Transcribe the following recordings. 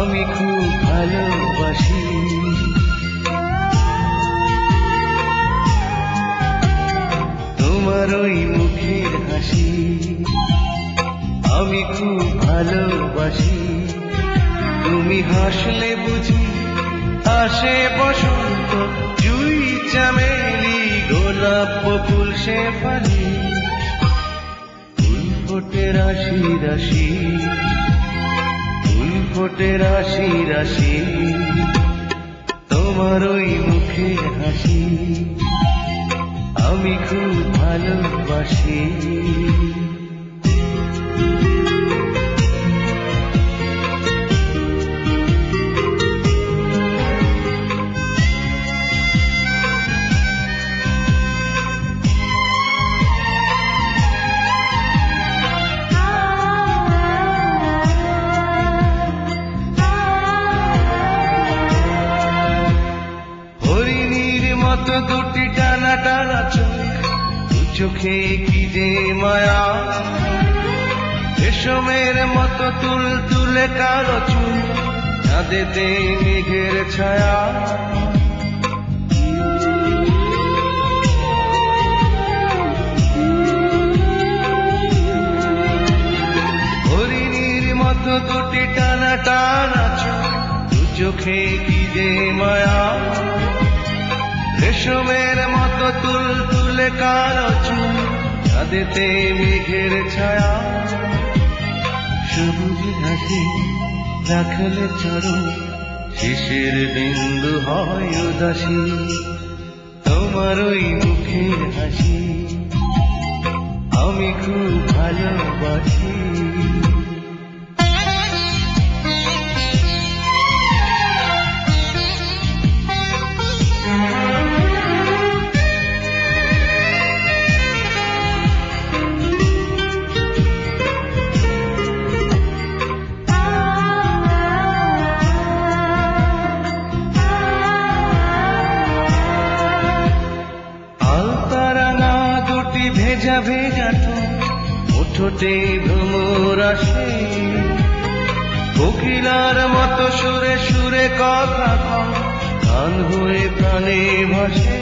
আমি খুব ভালোবাসি, তোমার ওই মুখের হাসি আমি খুব ভালোবাসি। তুমি হাসলে বুঝি আসে বসন্ত, জুই চামেলি গোলাপ বকুল শেফালি, ফুল ফোটে রাশি রাশি, ফুল ফোটে রাশি রাশি, তোমার ওই মুখের হাসি আমি খুব ভালোবাসি। মতো দুটি টানা টানা চোখ, দু চোখে কি যে মায়া, রেশমের মতো তুল তুলে কালো চুল, চাঁদেতে মেঘের ছায়া। হরিণীর মতো দুটি টানা টানা চোখ, দু চোখে কি যে মায়া, রেশমের মতো তুল তুলে কালো চুল, চাঁদেতে মেঘের ছায়া। সবুজ ঘাসে রাখলে চরণ, শিশির বিন্দু হয় উদাসী, তোমার ওই মুখের হাসি আমি খুব ভালোবাসি। ভেজা ভেজা ঠোঁটে ভ্রমর আসে, কোকিলার মতো সুরে সুরে কথা কয়, গান হয়ে প্রাণে ভাসে।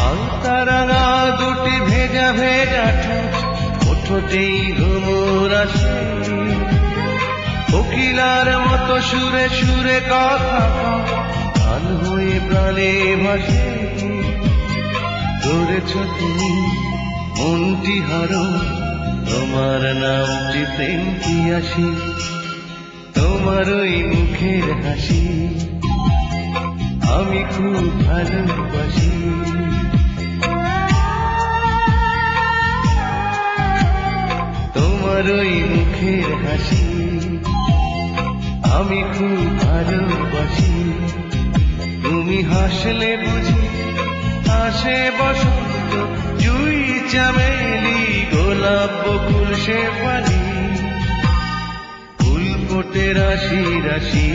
আলতারাঙা দুটি ভেজা ভেজা ঠোঁটে ভ্রমর আসে, কোকিলার মতো সুরে সুরে কথা কয়, গান হয়ে প্রাণে ভাসে। ধরেছ তুমি মনটি হারো, তোমার নামটি প্রেম পিয়াসী, তোমার ওই মুখের হাসি আমি খুব ভালোবাসি। তোমার ওই মুখের হাসি আমি খুব ভালোবাসি। তুমি হাসলে বুঝি আসে বসন্ত, জুই চামেলি গোলাপ বকুল শেফালি, ফুল ফোটে রাশি রাশি,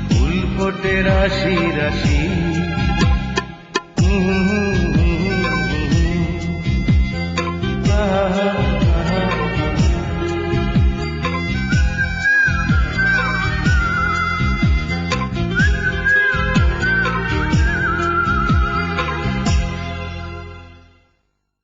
ফুল ফোটে রাশি রাশি,